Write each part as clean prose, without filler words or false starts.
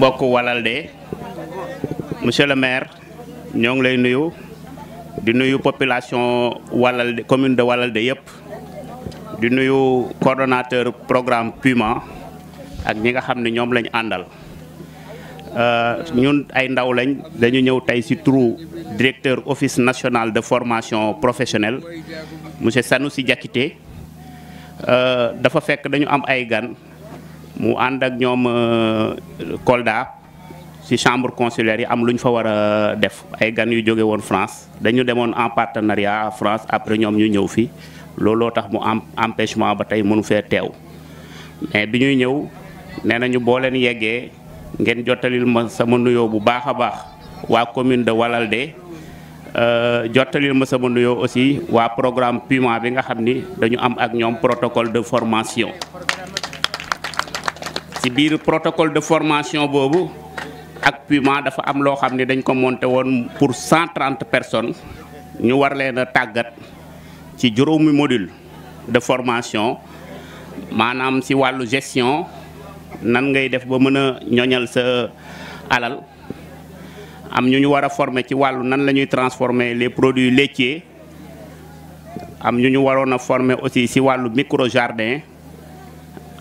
mbokk Walalde monsieur le maire ñoo ngi lay nuyu di nuyu population Walalde commune de Walalde yëpp di nuyu coordonnateur programme Puma ak ñi nga xam ne ñoom lañ àndal ñun ay ndaw lañ dañu ñëw tey ci turu directeur office national de formation professionnelle monsieur Sanoussi Diakité dafa fekk dañu am ay gan mu ànd ak ñoom Kolda ci chambre consulaire yi am lu ñu fa war a def ay gan yu jóge woon France dañu demoon en partenariat France après ñoom ñu ñëw fi looloo tax mu am empêchement ba tey mënu fee teew mais bi ñuy ñëw nee nañu boo leen yeggee ngeen jottalil ma sama nuyoo bu baax a baax waa commune de Walalde jottalil ma sama nuyoo aussi waa programme Puma bi nga xam ni dañu am ak ñoom protocole de formation. ci biir protocole de formation boobu ak Puma dafa am loo xam ne dañ ko monté woon pour 130 personnes ñu war leen a tàggat ci juróomi module de formation maanaam ci wàllu gestion nan ngay def ba mën a ñoñal sa alal am ñu war a former ci wàllu nan la ñuy transformer les produits laitiers am ñu waroon a former aussi ci wàllu micro jardin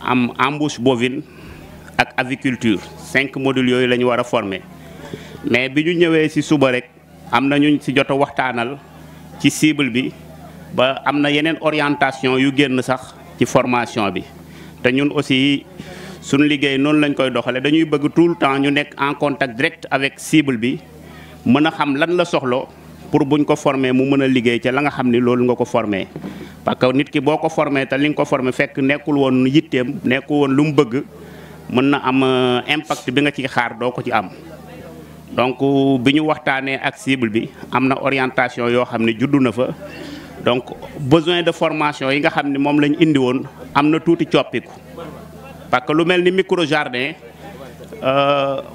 am embouche bovine ak aviculture 5 modules yooyu la ñu war a former mais bi ñu ñëwee ci suba rek am na ñu ci jot a waxtaanal ci cible bi ba am na yeneen orientation yu génn sax ci formation bi te ñun aussi suñu liggéey noonu lañ koy doxale dañuy bëgg tout le temps ñu nekk en contact direct avec cible bi mën a xam lan la soxlo pour buñ ko former mu mën a liggéey ca la nga xam ni loolu nga ko former parce que nit ki boo ko former te li nga ko former fekk nekkul woon yitteem nekkul woon lu mu bëgg mën na am impact bi nga ci xaar doo ko ci am donc bi ñu waxtaanee ak cible bi am na orientation yoo xam ne juddu na fa donc besoin de formation yi nga xam ne moom lañ indi woon am na tuuti coppiku parce que lu mel ni micro jardin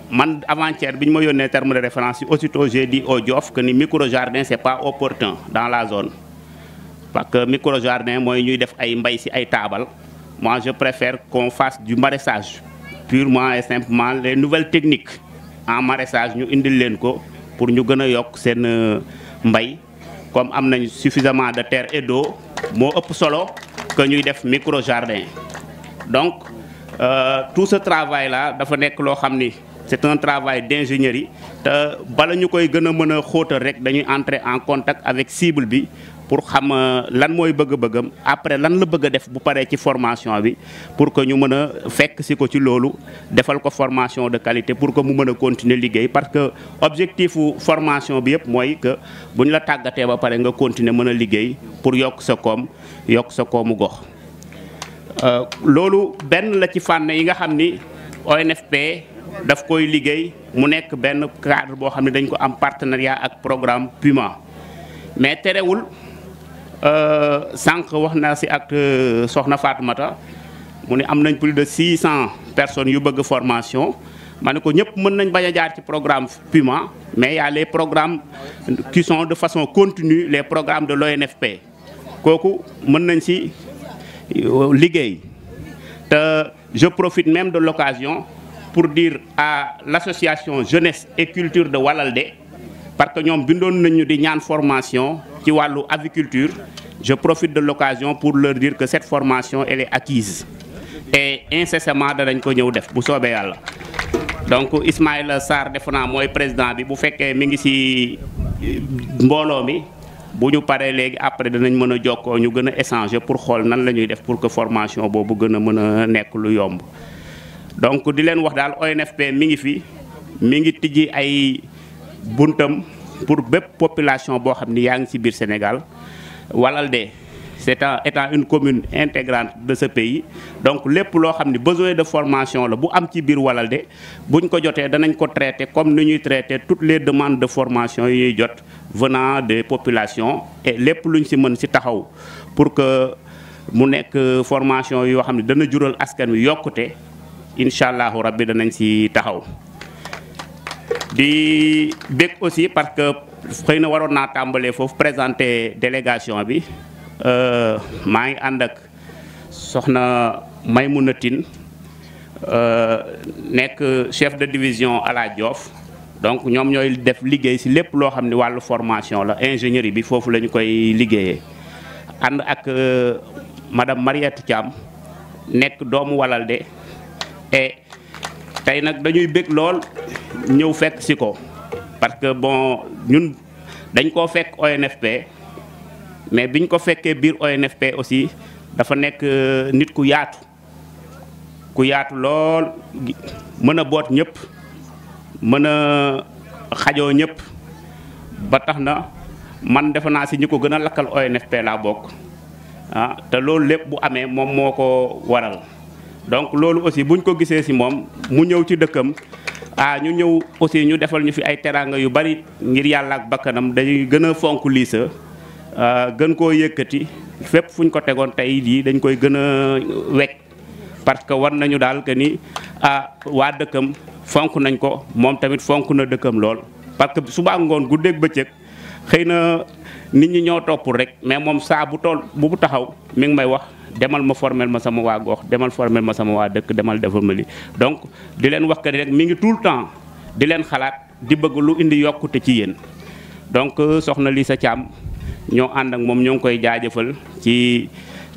man avant-hier bi ñu ma yónnee terme de référence yi aussitôt j'ai dit au Diof que ni micro jardin c'est pas opportun dans la zone parce que micro jardin mooy ñuy def ay mbay ci ay taabal moi je préfère qu'on fasse du maraîchage purement et simplement les nouvelles techniques en maraîchage ñu indil leen ko pour ñu gën a yokk seen mbay comme am nañ suffisamment de terre et d'eau moo ëpp solo que ñuy def micro jardin donc tout ce travail là dafa nekk loo xam ni c'est un travail d'ingénierie te bala ñu koy gën a mën a xóotal rek dañuy entrer en contact avec cible bi pour xam lan mooy bëgg-bëggam après lan la bëgg a def bu paree ci formation bi pour que ñu mën a fekk si ko ci loolu defal ko formation de qualité pour que mu mën a continuer liggéey parce que objectifu formation bi yëpp mooy que bu ñu la tàggatee ba pare nga continuer mën a liggéey pour yokk sa koom yokk sa koomu gox. loolu benn la ci fànn yi nga xam ni ONFP daf koy liggéey mu nekk benn cadre boo xam ne dañ ko am partenariat ak programme Puma mais terewul sànq wax naa ci ak soxna Fatoumata mu ne am nañ plus de 600 personnes yu bëgg formation ma ne ko ñëpp mën nañ bañ a jaar ci programme Puma mais y a les programmes qui sont de façon continue les programmes de l'ONFP kooku mën nañ ci liggéey te je profite même de l'occasion pour dire à l'association jeunesse et culture de Walalde parce que ñoom bindoon nañu di ñaan formation ci wàllu aviculture je profite de l'occasion pour leur dire que cette formation elle est acquise et incessamment danañ ko ñëw def bu soobee yàlla donc Ismaïla Sarr defe naa mooy président bi bu fekkee mi ngi ci mbooloo mi bu ñu paree léegi après danañ mën a jokkoo ñu gën a échanger pour xool nan la ñuy def pour que formation boobu gën a mën a nekk lu yomb donc di leen wax daal ONFP mi ngi fi mi ngi tijji ay buntam pour bépp population boo xam ni yaa ngi ci biir Sénégal Walalde étant une commune intégrante de ce pays donc lépp loo xam ni besoin de formation la bu am ci biir Walalde buñ ko jotee danañ ko traiter comme ni ñuy traiter toutes les demandes de formation yi ñuy jot venant des populations et lépp luñ ci mën ci taxaw pour que mu nekk formation yoo xam ne dana jural askan wi yokkute incha allahu rabbi danañ ci taxaw. di bég aussi parce que xëy na waroon naa tàmbalee foofu présenter délégation bi maa ngi ànd ak soxna Maymouna Tine nekk chef de division à la Diof donc ñoom ñooy def liggéey ci lépp loo xam ne wàllu formation la ingénierie bi foofu la ñu koy liggéeyee ànd ak madame Mariette Thiam nekk doomu Walalde et tey nag dañuy bëgg lool ñëw fekk ci ko parce que bon ñun dañ koo fekk ONFP mais biñ ko fekkee biir ONFP aussi dafa nekk nit ku yaatu lool mën a boot ñëpp mën a xajoo ñëpp ba tax na man defe naa ci ñi ko gën a lakkal ONFP laa bokk ah te loolu lépp bu amee moom moo ko waral donc loolu aussi buñ ko gisee ci moom mu ñëw ci dëkkam ñu ñëw aussi ñu defal ñu fi ay teraanga yu bari ngir yàlla ak bakkanam dañuy gën a fonk Lissa gën koo yëkkati fépp fuñ ko tegoon tey jii dañ koy gën a wekk parce que war nañu daal que ni waa dëkkam fonk nañ ko moom tamit fonk na dëkkam lool. parce que suba ngoon guddeeg bëccëg xëy na nit ñi ñoo toppul rek mais moom saa bu tool bu taxaw mi ngi may wax demal ma formel ma sama waa gox demal formel ma sama waa dëkk demal defal ma li donc di leen wax que rek mi ngi tout le temps di leen xalaat di bëgg lu indi yokkute ci yéen donc soxna Lissa Thiam ñoo ànd ak moom ñoo ngi koy jaajëfal ci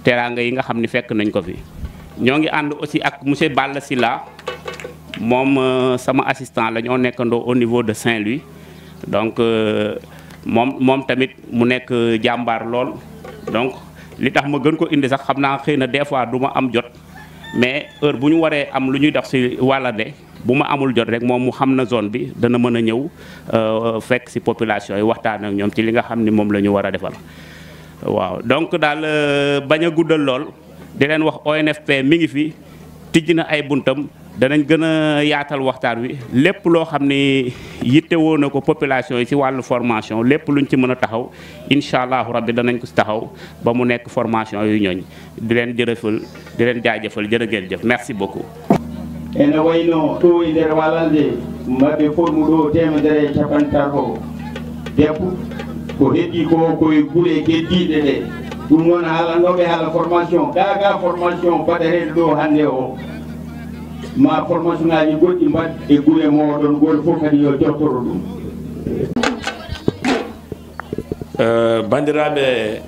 teraanga yi nga xam ni fekk nañ ko fi. ñoo ngi ànd aussi ak monsieur Balla Silla moom sama assistant la ñoo nekkandoo au niveau de Saint-Louis donc moom tamit mu nekk jàmbaar lool donc li tax ma gën ko indi sax xam naa xëy na des fois du ma am jot mais heure bu ñu waree am lu ñuy dox ci Walalde bu ma amul jot rek moom mu xam na zone bi dana mën a ñëw fekk ci population yi waxtaan ak ñoom ci li nga xam ni moom la ñu war a defal waaw donc daal bañ a guddal lool di leen wax ONFP mi ngi fi tijji na ay buntam danañ gën a yaatal waxtaan wi lépp loo xam ni yittewoo na ko population yi ci wàllu formation lépp luñ ci mën a taxaw incha allahu rabbi danañ ko ci taxaw ba mu nekk formation yu ñooñ di leen jërëfal di leen jaajëfal jërë ngeen jëf merci beaucoup. ene wayno ɗo e nder Walalde maɓe formu ɗo 150 debbo ko heddi ko koye guure keddiɗe ɗe ɗum noon haalannoɓe haala formation gaga formation baɗeteɗo ɗo hannde o ma formation ngaji goɗɗi mbaɗ e guure moɗon goto fof kadi yo jottoro ɗum. bandiraɓe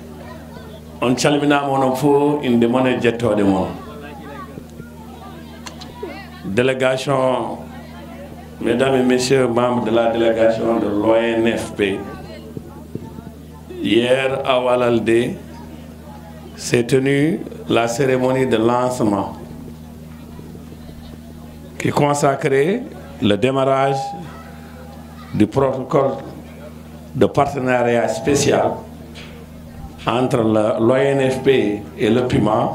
on calminama onon fof inde moon e jettode moon. Délégation, mesdames et messieurs membres de la délégation de l'ONFP, hier à Walalde s'est tenue la cérémonie de lancement qui consacrait le démarrage du protocole de partenariat spécial entre l'ONFP et le PUMA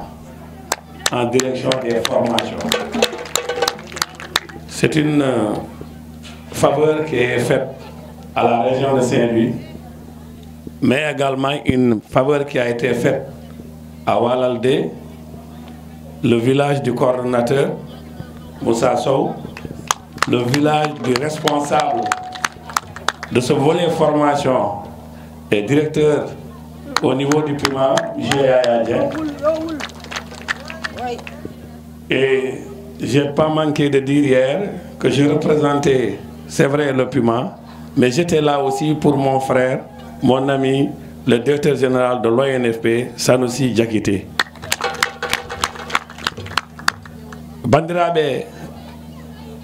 en direction des formations. C'est une faveur qui est faite à la région de Saint-Louis, mais également une faveur qui a été faite à Walalde, le village du coordonnateur Moussa Sow, le village du responsable de ce volet formation et directeur au niveau du PUMA, Yaya Dieng. Et j'ai pas manqué de dire hier que je représentais, c'est vrai, le PUMA, mais j'étais là aussi pour mon frère, mon ami, le directeur général de l'ONFP, Sanoussi Diakité. Bandiraɓe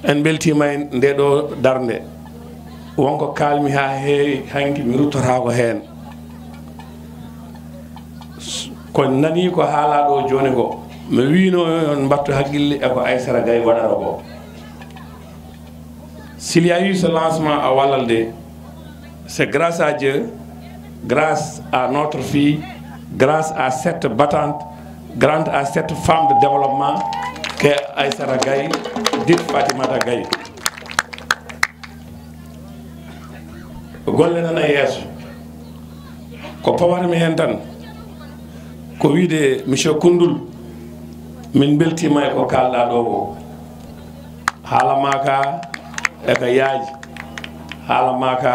en beltima nde ɗo darde wonko kalmi ha heewi hanki mi ruttotako hen ko nani ko haala ɗo joni ko mi wino on mbattu haqqille e ko Aissata Gaye waɗata ko. S'il y a eu ce lancement à Walalde, c'est grâce à Dieu, grâce à notre fille, grâce à cette battante, grâce à cette femme de développement qu'est Aissata Gaye, dite Fatimata Gaye. Golle nana yeeso ko pawatmi hen tan ko wiide monsieur Koundoul min beltima e ko kalɗa ɗo ko haala ma ka eko yaaji haala ma ka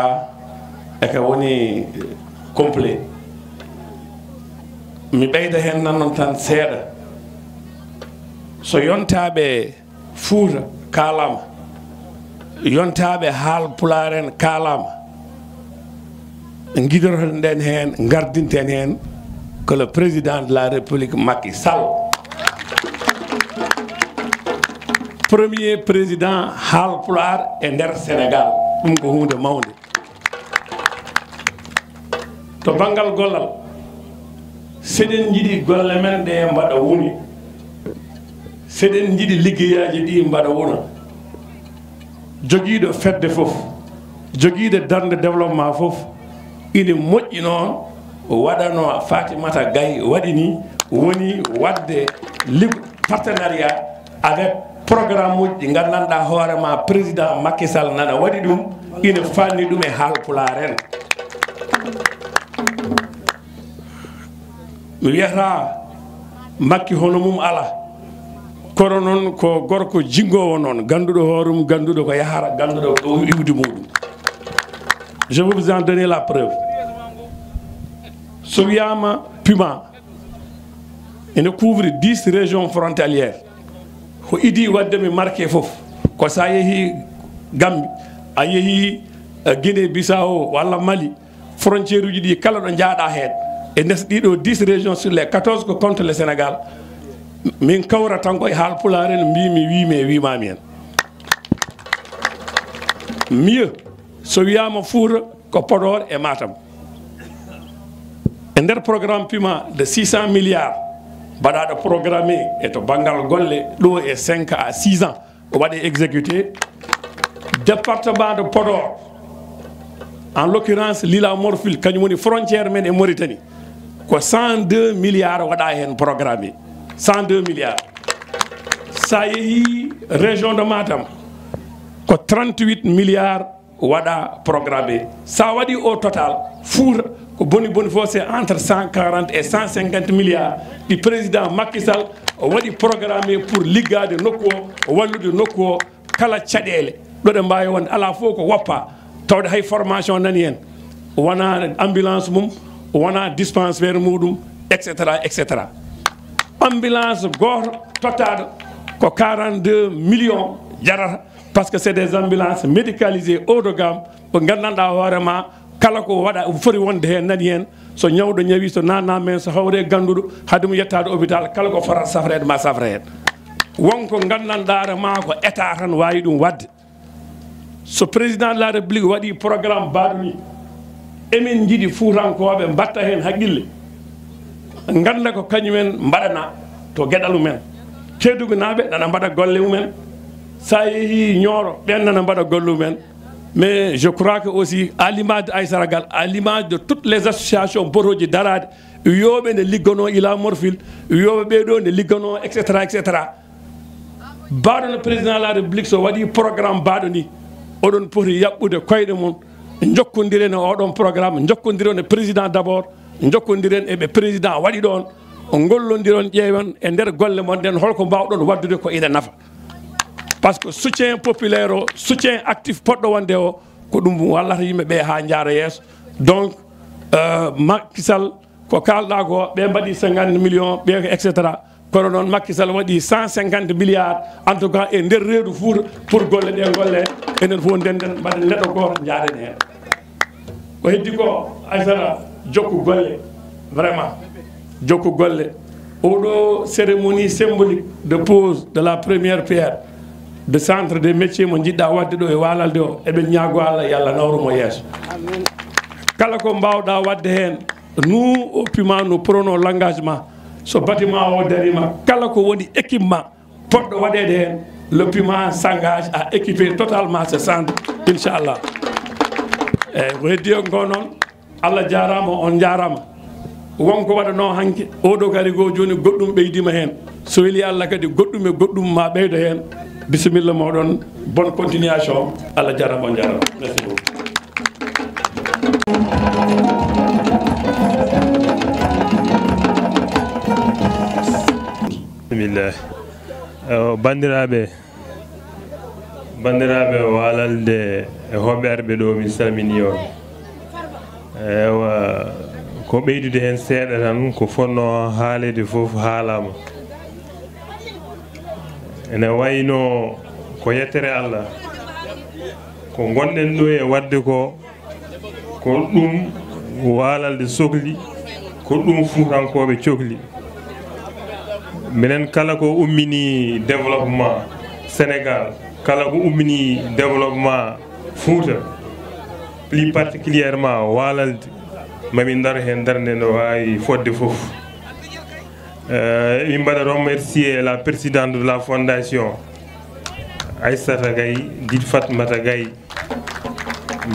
eko woni complet mi ɓeyda hen nan noon tan seeɗa so yontaɓe Fouta kalama yontaɓe haalpulaar en kalama guidoroten den hen gardinten hen que le président de la République Macky Sall premier président haalpulaar e nder Sénégal ɗum ko hunde mawde to banggal gollal seɗen jiiɗi golle men ɗe mbaɗa woni seɗen jiiɗi liggeyaji ɗi mbaɗa wona joguiɗo fedde foof joguiɗo darde développement foof ine moƴƴi noon waɗano Fatimata Gaye waɗi ni woni wadde partenariat avec programme uji ɗi gandanɗa hoorema président Macky Sall nana waɗi ɗum ine fanni ɗum e haalpulaar en mi wiyata Macky hono mum ala kono noon ko gorko jingowo noon ganduɗo hoorum ganduɗo ko yahara ganduɗo ko iwdi muɗum. Je vais vous en donner la preuve. So wiyama Puma ene couvre 10 régions frontalières ko idi waddemi marqué foof ko sa yeehi Gambie a yeehi Guinée Bissau walla Mali frontiére uji ɗi kala ɗo jaaɗa hen e ndes ɗiɗo 10 régions sur les 14 ko contre le Sénégal min kawra tan koye haalpulaar en mbimi wimi e wimami hen mieux so wiyama Fouta ko Podor e Matam e nder programme Puma de 600 milliards mbaɗaɗo programmé e to banggal golle ɗo e 5 à 6 ans o waɗe exécuté département de Podor en l'occurrence Lila Morphil kañum woni frontiére men e Mauritanie ko 102 milliards waɗa hen programmé 102 milliards sa yeehi région de Matam ko 38 milliards waɗa programmé sa waɗi au total Fouta ko boni boni fof c'est entre 140 et 150 milliards ɗi président Macky Sall o waɗi programmé pour liggade nokku o wallude nokku o kala caɗele ɗo ɗe mbawi wonde ala fof ko woppa tawde hay formation nani hen wona ambulance mum wona dispensaire muɗum etc. Ambulance goto tottaɗo ko 42 millions jarata parce que c'est des ambulances médicalisées haut de gamme ɓe gandanɗa hoorema kala ko waɗa foti wonde hen nani hen so ñawɗo ñawi so nanna men so hawre ganduɗo haade mum yettade hôpital kala ko fotata safrede ma safra hen wonko gandanɗare ma ko état tan wawi ɗum wadde so président de la république waɗi programme baɗo ni emin jiiɗi Fuutankoɓe mbatta hen haqqille ganda ko kañumen mbaɗana to gueɗal mumen Kédougou naɓe nana mbaɗa golle mumen sa yeehi Nioro ɓen nana mbaɗa golle mumen mais je crois que aussi à l'image de Aïssata Gall à l'image de toutes les associations botoji darade wiyoɓe ne liggono Ila Morphil wiyoɓe ɓeɗo ne liggono etc. baɗo no président de la république so waɗi programme baɗo ni oɗon poti yaɓɓude koyɗe mum jokkodiren e oɗon programme jokkodiren e président d' abord jokkodiren eɓe président waɗi ɗon gollodiron ƴeewen e nder golle mon nden holko mbawɗon waddude ko ina nafa par ce que soutien populaire o soutien actif poɗɗo wonde o ko ɗum wallata yimɓeɓe ha jaara yeeso donc Macky Sall ko kalɗa ko ɓe mbaɗi 50 millions ɓe ko etc. kono noon Macky Sall waɗi 150 milliards en tout cas e nder reedu Fouta pour golle ɗe golle enen fof ndenden mbaɗen neɗɗo goto jaaren hen ko heddi ko Aïssata jokku golle vraiment jokku golle oɗo cérémonie symbolique de pose de la première pierre de centre des métiers mo jiɗɗa wadde ɗo e walalde o eɓen ñaago Allah yo Allah nawrumo yeeso kala ko mbawɗa wadde hen nous au Puma nous prenons l'engagement so bâtiment o darima kala ko woni équipement poɗɗo waɗede hen le Puma s'engage à équiper totalement ce centre inchallah eyyi ko heddi o ko noon Allah jarama on jarama wonko waɗano hanke oɗo gari go joni goɗɗum ɓeydima hen so weeli Allah kadi goɗɗum e goɗɗum ma ɓeydo hen bisimilla moɗon bonne continuation Allah jarama on jarama merci beaucoup. Bismillah. bandiraɓe walalde e hoɓɓerɓe ɗo mi salmini on ewa ko ɓeydude hen seeɗa tan ko fonno haalede foof haalama ene wayno ko yettere Allah ko gonɗen ɗo e wadde ko ɗum waalalde sohli ko ɗum fuutankoɓe cohli minen kala ko ummini développement Sénégal kala ko ummini développement Fouta plus particulièrement waalalde mamin dar hen darde no wawi fodde foof min mbaɗa remercier la présidente de la fondation Aissata Gaye dit Fatmata Gaye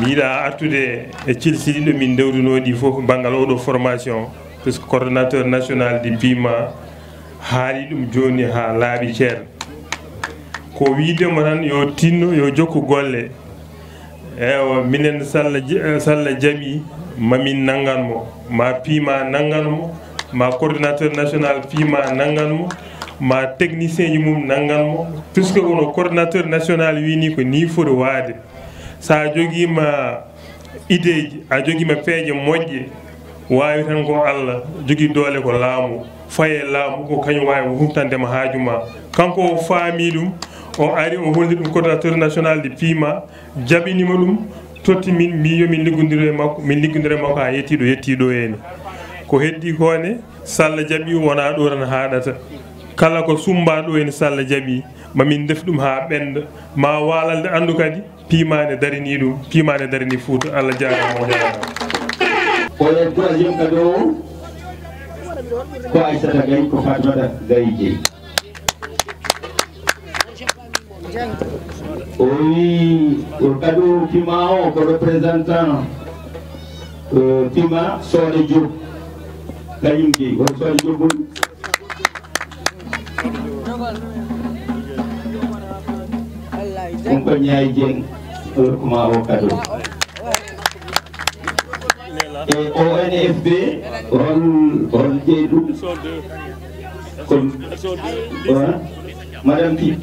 mi yiɗa artude e cilsiɗi ɗo min dewdunoɗi fof banggal oɗo formation puisque coordonnateur national du PIMA haali ɗum joni ha laaɓi ceerno ko widemo tan yo tinno yo jokku golle ewa minen salla jaaɓi mamin nanganmo ma PIMA nanganmo ma coordonnateur national PIMA nanganmo ma technicien ji mum nanganmo puisque wono coordonnateur national wini ko ni foti waade sa joguima idée ji a joguima peeje moƴƴe wawi tan ko Allah jogui doole ko laamu faye laamu ko kañum wawi humtandema haaju ma kanko o faami ɗum o ari o holli ɗum coordonnateur national de PIMA jaɓinima ɗum totti min mbi yomin liggodira e makko min liggodira e makko ha yettiɗo heni ko heddi kone Salla jaaɓi wona ɗo tan haɗata kala ko sumba ɗo heni Salla jaaɓi mamin def ɗum ha ɓenda ma walalde andu kadi PIMA ne darini ɗum PIMA ne darini Fouta Allah jarama o jarama oɗen troisiéme cadeau ko Aissata Gaye ko Fatmata Gaye jeeyi o wi o cadeau PIMA o ko représentant PIMA Soode Diop kañum jeeyi o Soode Diop woni on ko Ñaay Dieng kuma o cadeau e ONFB on jeeyi ɗum kon Madame Tine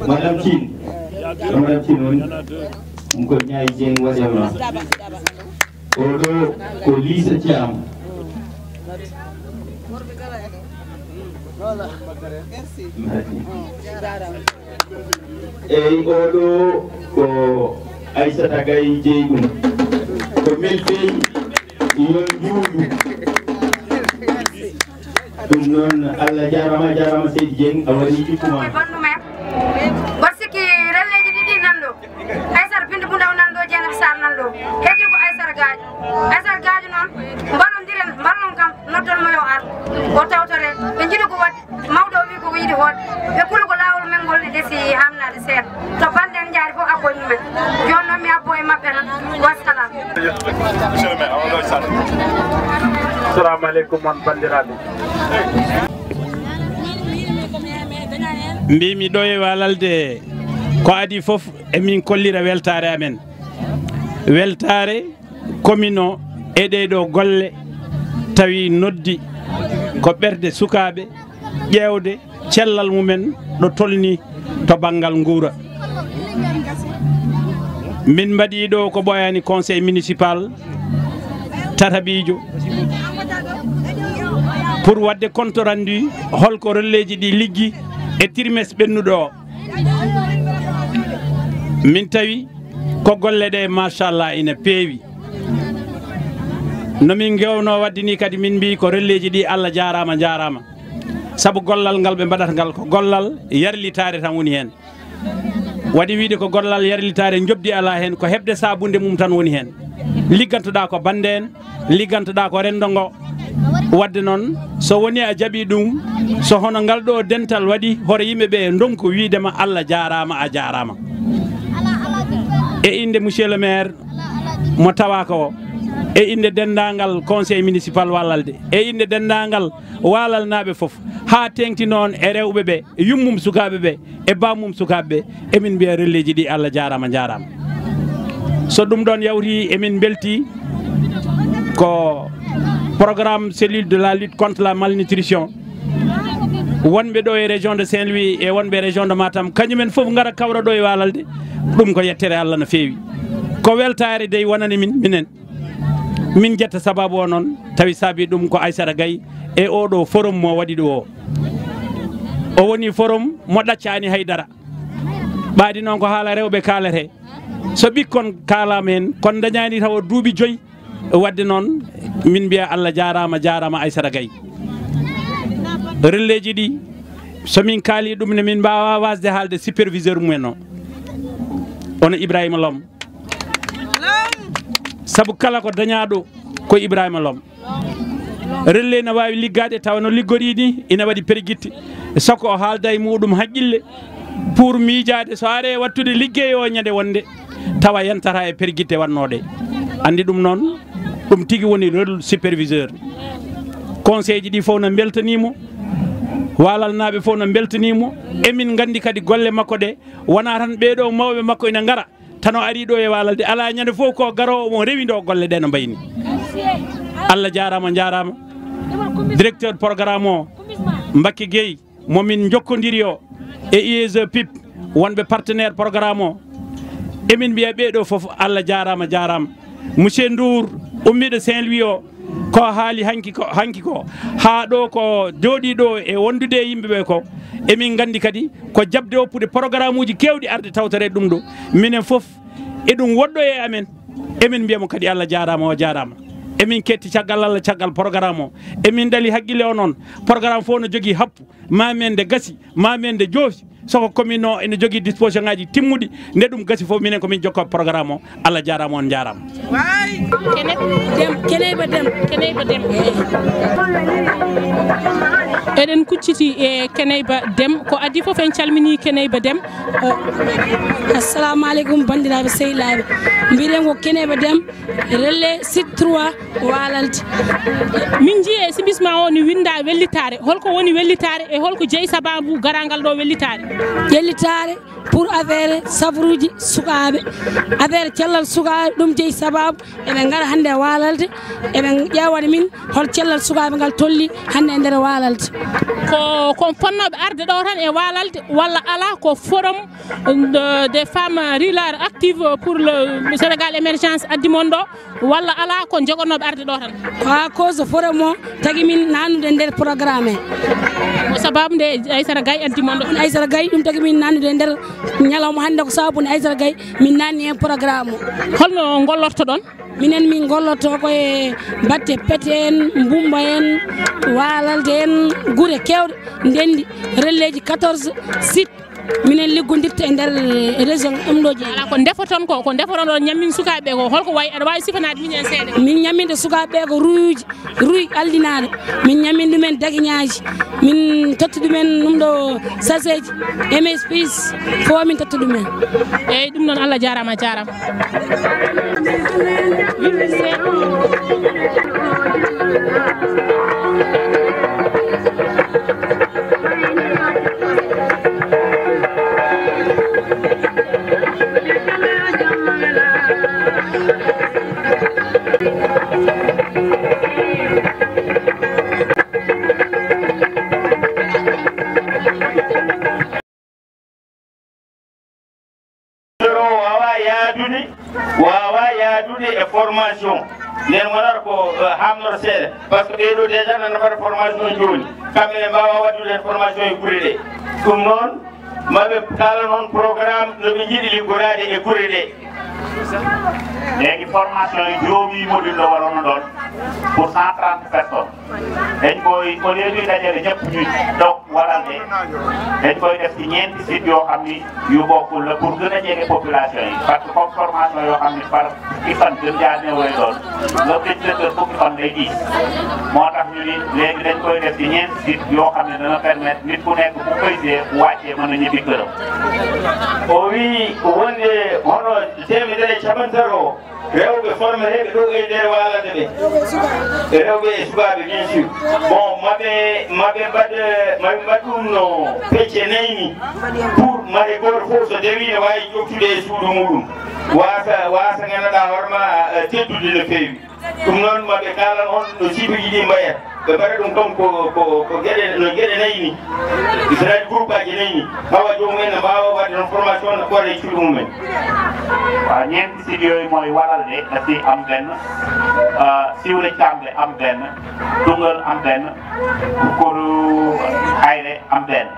Madame Tine woni ko Ñaay Dieng waɗema oɗo ko Lisa Thiam eyi oɗo ko Aissata Gaye jeeyi ɗum ko melfeyi yon juuɗu ɗum noon Allah jarama Seydi Dieng a waɗi ɗikkuma mbaɗ sikki relleji ɗiɗi nanɗo Aissata Binde Bou Ndaw nanɗo Dieynaba Sall nanɗo heddi ko Aissata Gadio noon mballodiren mballon kam noddanmo yo ar o tawtore ɓe jiiɗi ko waɗi mawɗo o wi koko yiɗi hoɗde ɓe kuli ko lawol men ngol ne desi hamnade seeɗa to bande en jaari fof abboye mumen joni noon mi abbo e mabɓe tan wassalam. assalamu aleykum on bandiraɓe mbimi ɗo e walalde ko adi fof emin kollira weltare amen weltare commune o e ɗeɗo golle tawi noddi ko ɓerde sukaɓe ƴewde cellal mumen ɗo tolni to banggal guura min mbaɗi ɗo ko ɓoyani conseil municipal Tataɓijo pour wadde compte rendu holko relleji ɗi liggi e trimestre ɓennuɗo o min tawi ko golle ɗe machallah ina peewi nomin gewno wadde ni kadi min mbi ko relleji ɗi Allah jarama jarama saabu gollal ngal ɓe mbaɗata ngal ko gollal yarlitare tan woni hen waɗi wiide ko gollal yarlitare jobdi ala hen ko hebde sabunde mum tan woni hen liggantoɗa ko bande en liggantoɗa ko rendo ngo wadde noon so woni a jaaɓi ɗum so hono ngal ɗo dental waɗi hoto yimɓeɓe donku wiidema Allah jarama a jarama e inde monsieur le maire mo tawa ko e inde dendagal conseil municipal wallalde e inde dendagal walalnaɓe foof ha tengti noon e rewɓe ɓe yummum sukaɓe ɓe e bammum sukaɓe ɓe emin mbiya relleji ɗi Allah jarama jarama so ɗum ɗon yawti emin belti ko programme cellule de la lutte contre la malnutrition wonɓe ɗo e région de Saint-Louis e wonɓe région de Matam kañumen foof gara kawra ɗo e walalde ɗum ko yettere Allah no feewi ko weltare dey wonani minen min jetta sababu o noon tawi saabi ɗum ko Aissata Gaye e oɗo forum mo waɗi ɗo o woni forum mo ɗaccani haydara ɓaadi noon ko haala rewɓe kalete so ɓikkon kalama hen kon dañani taw duuɓi 5 wadde noon min mbiya Allah jarama jarama Aissata Gaye relais ji ɗi somin kaali ɗum ne min mbawa wasde haalde superviseur mumen o ono Ibrahima Lom sabu kala ko dañaɗo ko Ibrahima Lom relais ne wawi liggade taw no liggori ni ina waɗi perguitte soko o haalda e muɗum haqqille pour miijade so are wattude liggey o ñande wonde tawa yantata e perguitte wannoɗe andi ɗum noon ɗum tigui woni rôle superviseur conseil ji ɗi fof no beltanimo walal naɓe fof no beltanimo emin gandi kadi golle makko ɗe wona tan ɓeɗo mawɓe makko ina gara tan o ari ɗo e Walalde ala ñande fof ko garowo mo rewido golle ɗe no mbayni Allah jarama jarama directeur programme o Mbacké Gueye momin jokkodiri o e ISE PIP wonɓe partenaire programme o emin mbiya ɓeɗo foof Allah jarama jarama monsieur Ndour ummiɗo Saint-Louis o ko haali hanki ko ha ɗo ko jooɗi ɗo e wondude e yimɓeɓe ko emin gandi kadi ko jabde oppude programme uji kewɗi arde tawtore ɗum ɗo minen foof eɗum woɗɗo e amen emin mbiyamo kadi Allah jarama o jarama emin ketti caggal Allah caggal programme o emin dali haqqille o noon programme fof no jogui happu mamen nde gasi mamen nde joofi soko commune o ene jogui disposition ngaji timmuɗi nde ɗum gasi fof minen komin jokko programme o Allah jarama on jarama Keneyba Dem eɗen kucciti e Keneyba Dem ko adi fof en calmini Keneyba Dem assalamu aleykum bandiraɓe sehilaɓe mbiɗen ko Keneyba Dem relais site 3 Walalde min jii e sibisma o ni winda wellitare holko woni wellitare e holko jeeyi sababu garangal ɗo wellitare wellitare pour affaire safruji sukaɓe affaire cellal sukaɓe ɗum jeeyi sababu eɓe gara hande e Walalde eɓe ƴewani min hol cellal sukaɓe ngal tolli hande e nder Walalde ko fonnoɓe arde ɗo tan e Walalde walla ala ko forum des femmes rurales actives pour le Sénégal émergence addimon ɗo walla ala ko jogonoɓe arde ɗo tan ko à cause forum o tagui min nannude nder programme o sababu nde Aissata Gaye addimon ɗo Aissata Gaye ɗum tagui min nannude nder ñalawma hande ko sababude Aissata Gaye min nanni hen programme o holno gollorto ɗon minen min gollotto koye batte pete en Mbumba en Walalde en guure kewɗe ndendi relais ji 14 sites minen liggodirta e nder région ɗum ɗo jeeyi ala ko defoton ko defoton ɗo ñammin sukaɓe ko holko wayi aɗa wawi sifanade minen seeɗa min ñamminde sukaɓe ko ruy aldinaɗe min ñammin ɗumen daguiñaji min totti ɗumen ɗum ɗo saseji MSPs fo min totti ɗumen eyyi ɗum noon Allah jarama jarama wawa yaadude e formation nden wonata ko hamnoro seeɗa par ce que ɓeɗo déjà nana mbaɗa formation joni kamɓe ɓe mbawa waddude hen formation e guure ɗe ɗum noon maɓe kala noon programme noɓe jiiɗi liggorade e guure ɗe léegi formation yi juróomi module la waroon a doon pour 130 personnes dañ koy au lieu ñu dajale ñëpp ñu toog Walalde dañ koy def ci ñeenti sites yoo xam ni yu bokkul la pour gën a jege population yi parce que comme formation yoo xam ni par fukki fan gën jaa néew lay doon nga tëj la kër fukki fan lay diis moo tax ñu ni léegi dañ koy def ci ñeenti sites yoo xam ne dana permettre nit ku nekk bu koy see bu wàccee mën a ñibbi këram. o wi wonde hono temedere capantaro rewɓe formé heɓe ɗo e nder Walalde ɓe rewɓe e sukaɓe bien sûr bon maɓe mbaɗ ɗum no pecce nayyi ni pour mate goto fof so dewi ne wawi joftude e suudu muɗum wasa ganduɗa hoorema teddude no fewi ɗum noon maɓe kalan on no siituji ɗi mbayat ɓe mbaɗa ɗum kam ko gueɗe no gueɗe nayyi ni israeli groupe aji nayyi ni hawa jomumen ne mbawa wadde non formation no ɓoore cuuɗi mumen waaw ñeenti sites yooyu mooy Walalde daf ci am benn Siwle Thiambe am benn Dungal am benn Kodu Hayre am benn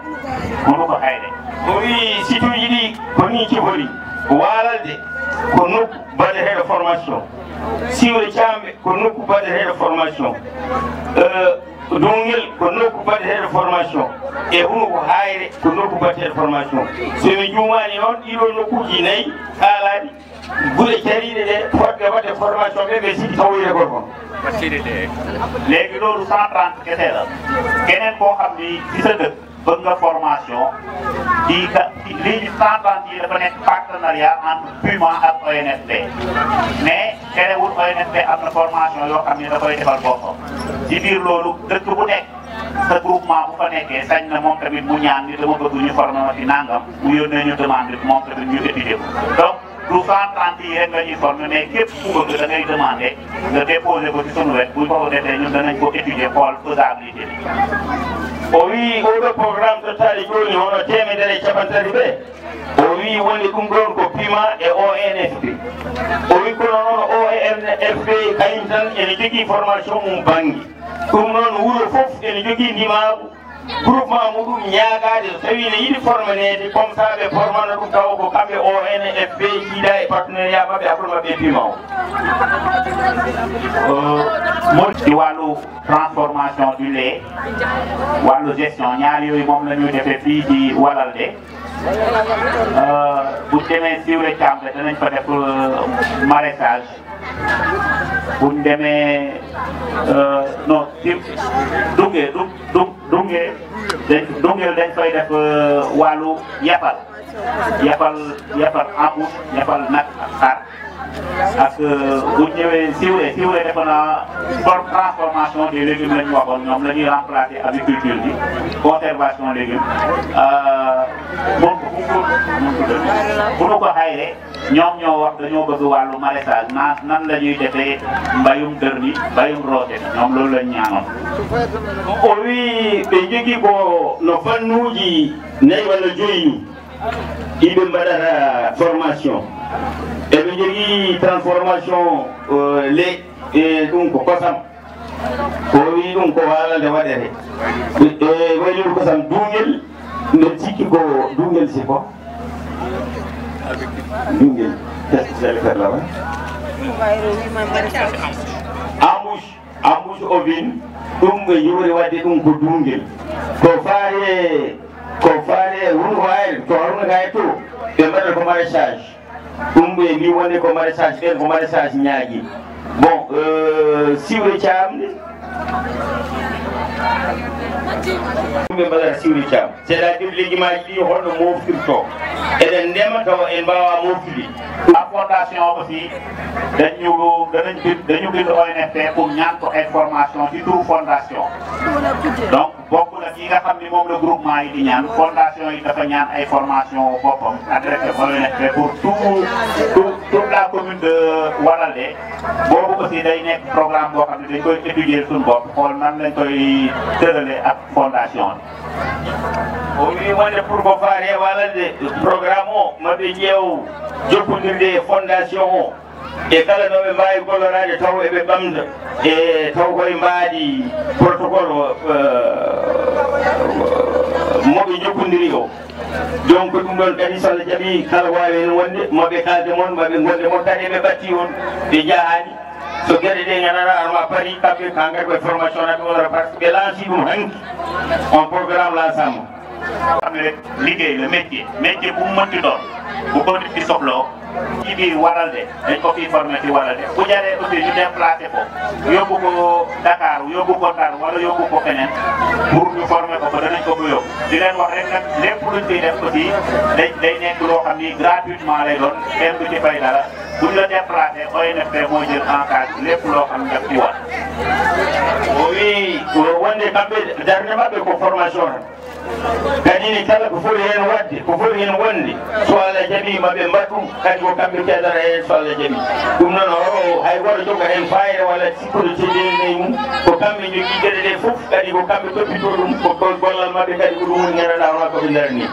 mënu ko Hayre o wi site uji ɗi ko ni cifori Walalde ko nokku baɗeteɗo formation Siwle Thiambe ko nokku baɗeteɗo formation Dungel ko nokku baɗeteɗo formation e huno ko Hayre ko nokku baɗeteɗo formation somi jumani noon ɗiɗo nokkuji nayyi haalaɗi gure cariɗe ɗe fodde wadde formation ɓe siki tawoyde goto léegi loolu 130 kese la keneen koo xam ni ci sa dëkk bëgg nga formation lii 130 yi dafa nekk partenariat entre Puma ak ONFP mais terewul ONFP am na formation yoo xam ni da koy defal boppam ci biir loolu dëkk bu nekk sa groupement bu fa nekkee sañ na moom tamit mu ñaan ni dama bëgg ñu former ma ci nangam mu yónnee ñu demande moom tamit ñu étudier ko donc du 130 yi rek la ñuy former mais képp ku bëgg da ngay demander nga déposer ko ci sunu wet bu ñu ko defee ñun danañ ko étudier xool faisabilité bi. o wi oɗo programme so taali joni hono temedere capantati ɓe o wi woni ɗum ɗon ko Puma e ONFP o wi kono noon ONFP kañum tan ene jogui formation mum banggue ɗum noon wuuro foof ene jogui ndimaɓu groupement muɗum ñaagade so tawi ne yiɗi formanede comme ça ɓe formana ɗum taw ko kamɓe ONFP jiiɗa e partenariat maɓɓe hakkude maɓɓe e Puma o ci wàllu transformation du lait wàllu gestion ñaar yooyu moom la ñuy defee fii ci Walalde bu demee Siwle Thiambe danañ fa def maraîchage bu ñu demee non si Dungel dañ fay def wàllu yafal amut yafal nag ak xar ak bu ñëwee Siwle defe na transformation des légumes la ñu waxoon ñoom la ñuy remplacer agriculture bi conservation légumes bu nu ko Hayre ñoom ñoo wax dañoo bëgg wàllu maraîchage nan la ñuy defee mbayum dër bi mbayum roose bi ñoom loolu lañ ñaanoon o wi ɓe jogui ko no fannuji nayyi walla joyni ɗiɓe mbaɗata formation eɓe jogui transformation lait e ɗum ko kosam ko wi ɗum ko Walalde waɗete wayluru kosam Dungel mbeɗa sikki ko Dungel siko Dungel qu'est-ce que j'allais faire là-bas embouche ovine ɗum ɓe yuri wadde ɗum ko Dungel ko faare wuro Hayre to haruna ga to ɓe mbaɗata ko maraîchage ɗum ɓe mbi wonde ko maraîchage ɓen ko maraîchage ñaagui bon Siwle Thiamde ɗum ɓe mbaɗata Siwle Thiamde c'est à dire léguimaji ɗi holno moftirto eɗen ndema tawa en mbawa moftude la fondation aussi dañu bind ONFP pour ñaan ko information ci turu fondation donc bokk na yi nga xam ni moom la groupement yi di ñaan fondation yi dafa ñaan ay formation boppam adressé ONFP pour toute la commune de Walalde boobu aussi day nekk programme boo xam ne dañ koy étudier suñu bopp xool nan lañ koy tëralee ak fondation o wi wonde pour ko faare Walalde programme o maɓe ƴeew jokkodirde fondation o e kala no ɓe mbawi gollorade taw eɓe ɓamda e taw koye mbaɗi protocole moɓe jokkodiri o donc ɗum ɗon kadi so Allah jaaɓi kala wawi hen wonde moɓe kalde moon moɓe gonde moon kadi eɓe ɓatti on ɓe jahani so gueɗe ɗe ganana arma paari kamɓe ka gari koye formation naɓe onora par ce que ɓe lanci ɗum hanki on programme l'ensemble xam ne rek liggéey la métier bu mu mënti doon bu ko nit di soxloo ci biir Walalde dañ ko fii formé ci Walalde bu jaree aussi ñu déplacé ko yóbbu ko Dakar yóbbu ko Ndar wala yóbbu ko feneen pour ñu formé ko danañ ko bu yóbbu di leen wax rek nag lépp luñ ciy def aussi day nekk loo xam ni gratuitement lay doon kenn du ci fay dara buñ la déplacé ONFP moo jël en charge lépp loo xam ne daf ci war. oui wonde kamɓe darde maɓɓe ko formation kadi ni kala ko foti hen wadde ko foti hen wonde so Allah jaaɓi maɓe mbaɗ ɗum kadi ko kamɓe keedata hen so Allah jaɓi ɗum noon o hay goto joga hen fayida walla sikkude ceddeli mum ko kamɓe jogui gueɗe ɗe fof kadi ko kamɓe toppito ɗum ko gollal mabɓe kadi ko ɗum woni ganduɗa wona koɓe darani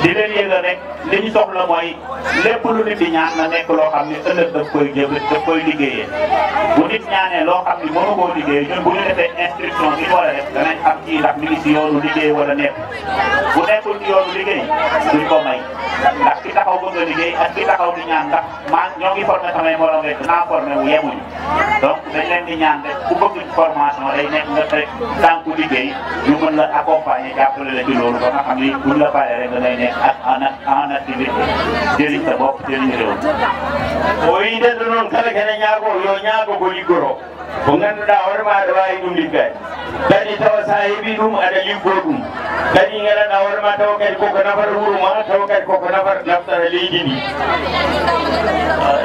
di leen yëgal rek li ñu soxla mooy lépp lu nit di ñaan na nekk loo xam ne ëllëg daf koy jëf daf koy liggéeyee bu nit ñaanee loo xam ne mënu koo liggéey ñun bu ñu defee instruction bi ñu war a def danañ xam ci ndax mi ngi si yoonu liggéey wala nekk bu nekkul ci yoonu liggéey duñ ko may ndax ki taxaw bëgg a liggéey ak ki taxaw di ñaan ndax ñoo ngi formé samay morom rek naa formé wu yemuñu donc dañ leen di ñaan rek ku bëgg formation day nekk nga rek tànku liggéey ñu mën la accompagner jàppale la ci loolu ba nga xam ni buñ la paree rek da ngay nekk ak en activité jëriñ sa bopp jëriñ réew o wiidede noon kala kene ñaago yo ñaago ko liggoro ko ngannduɗaa hoore ma aɗa waawi ɗum liggade kadi tawa sa heɓi ɗum aɗa liggo ɗum kadi nganndanɗaa hoore ma tawa kadi koko nafata wuro ma tawa kadi koko naftata leydi ndi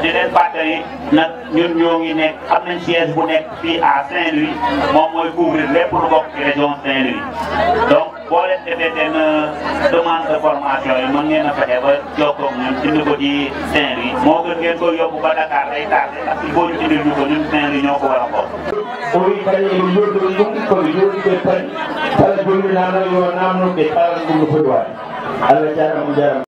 di leen fàttali nag ñun ñoo ngi nekk am nañ siège bu nekk fii à Saint-Louis moom mooy couvrir lépp lu bokk ci région Saint-Louis donc boo leen defee seen demande de formation yi mën ngeen a fexe ba jokkoo ak ñun indi ko ci Saint-Louis moo gën ngeen koy yóbbu ba Dakar day tardé ndax il faut ñu indil ñu ko ñun Saint-Louis ñoo ko war a xool. o wi kadi eɓe jooɗiɗo ɗum koɓe jooɗiɓe tan kala jomiraano yo namnoɓe kala ɗum no foti waade Allah jarama jarama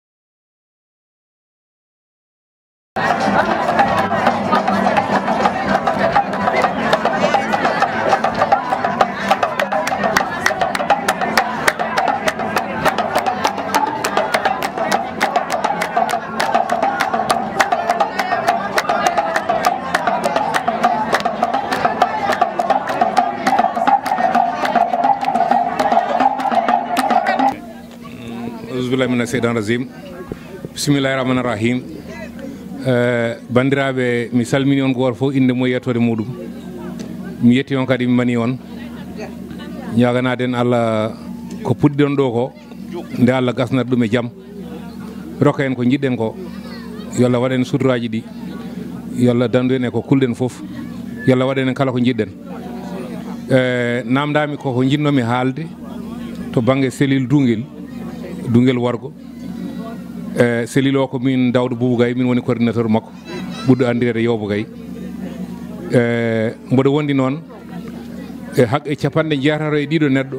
mina seydan rajim bisimillahi rahmani rahim bandiraɓe mi salmini on goto fof inde mo yettode muɗum mi yetti on kadi mi mani on ñaganaden Allah ko puɗɗiɗon ɗo ko nde Allah gasnata ɗum e jaam rokka en ko jiɗɗen ko yo Allah waɗen suturaji ɗi yo Allah dandu en e ko kulɗen fof yo Allah waɗen en kala ko jiɗɗen namdami koko jinnomi haalde to banggue cellule Dungel wargo cellule o ko min Dawdo Boubou Gaye min woni coordinateur makko ɓurɗo andirede Yowbo Gaye mboɗo wondi noon e capanɗe jeetati e ɗiɗo neɗɗo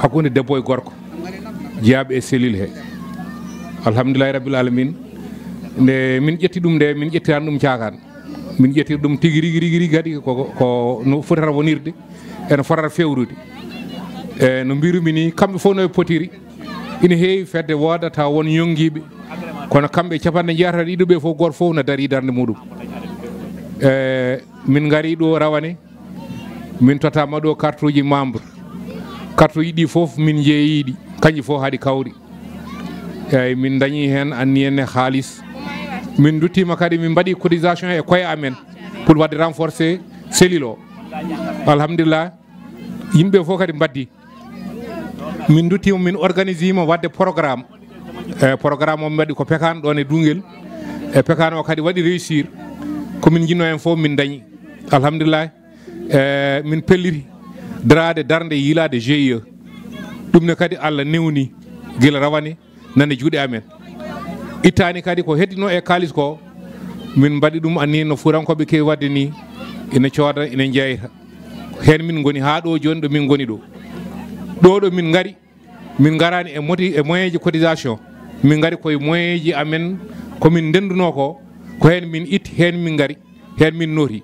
hakkude debbo e gorko jeeyaɓe e cellule he alhamdulillahi rabbil alamin nde min ƴetti ɗum nde min ƴettirani ɗum cakan min ƴettiri ɗum tigui rigui kadi ko no fotata wonirde ene fotata fewrude no mbirumi ni kamɓe fof no potiri ina heewi fedde woodata won yongiɓe kono kamɓe capanɗe jeetati ɗiɗo ɓe fof goto fof no daari darde muɗum min gari ɗo rawane min totama ɗo carte uji membre carte uji ɗi fof min jeeyiɗi kanƴi fof haaɗi kawri eyyi min dañi hen anni hen e haalis min duttima kadi min mbaɗi cotisation e koye amen pour wadde renforcer cellule o alhamdulillah yimɓe fof kadi mbaddi min duttima min organisima wadde programme programme o mi waɗi ko pekano ɗon e Dungel e pekano o kadi waɗi réussir komin jinno hen fof min dañi alhamdulillah min pelliti darade darde yilade GIE ɗum ne kadi Allah newni guila rawane nande juuɗe amen ittani kadi ko heddino e kalis ko min mbaɗi ɗum anni no furankoɓe kewi wadde ni ina cooda ina jeyta hen min goni ha ɗo joni ɗo min goni ɗo min gari min garani e moyen ji cotisation min gari koye moyen ji amen komin ndenduno ko hen min itti hen min gari hen min nooti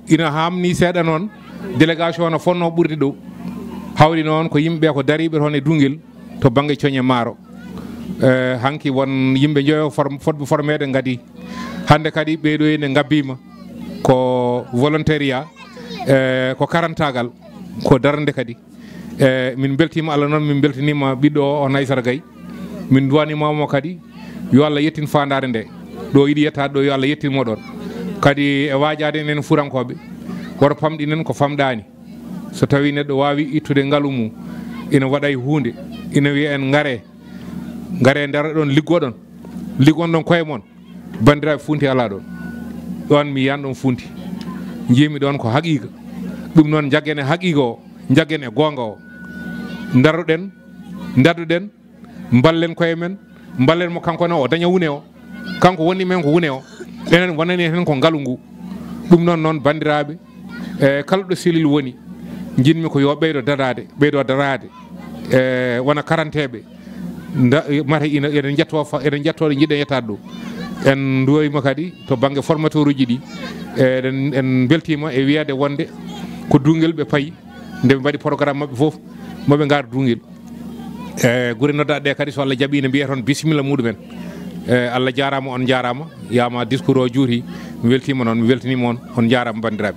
ina hamni seeɗa noon délégation no fonno ɓurde ɗo hawri noon ko yimɓeɓe ko dariɓe toon e Dungel to banggue coñe maaro hanki won yimɓe joyo fotɓe formede gadi hande kadi ɓeɗo ene gabbima ko volontariat ko karantagal ko darde kadi min beltima Allah noon min beltanima ɓiɗɗo o Aissata Gaye min duwanimamo kadi yo Allah yettin fandare nde ɗo yiiɗi yettade ɗo yo Allah yettinmo ɗon kadi e wajade enen furankoɓe woto famɗinen ko famɗani so tawi neɗɗo wawi ittude ngaalu mum ina waɗa hunde ina wiya en gaare nder ɗon liggon ɗon koye moon bandiraɓe funti ala ɗon mi yiyan ɗon funti jimi ɗon ko haqiqa ɗum noon jaggen e haqiqa o jaggen e gonga o daroɗen dadduɗen ballen koye men mballen mo kanko o daña wune o kanko woni men ko wune o enen wonani hen ko ngalu ngu ɗum noon bandiraɓe kala ɗo selil woni jinmi ko yo ɓeydo darade wona karanteɓe mata ina eɗen jettoɗo jiɗɗen yettade ɗo en duwoyima kadi to banggue formateur uji ɗi en beltima e wiyade wonde ko Dunguel ɓe paayi nde ɓe mbaɗi programme mabɓe foof moɓe gar Dunguel guure noddaɗe kadi so Allah jaaɓi ne mbiya toon bisimilla muɗumen Allah jarama on jarama yama discours o juuti mi weltima noon mi weltanima on jarama bandiraɓe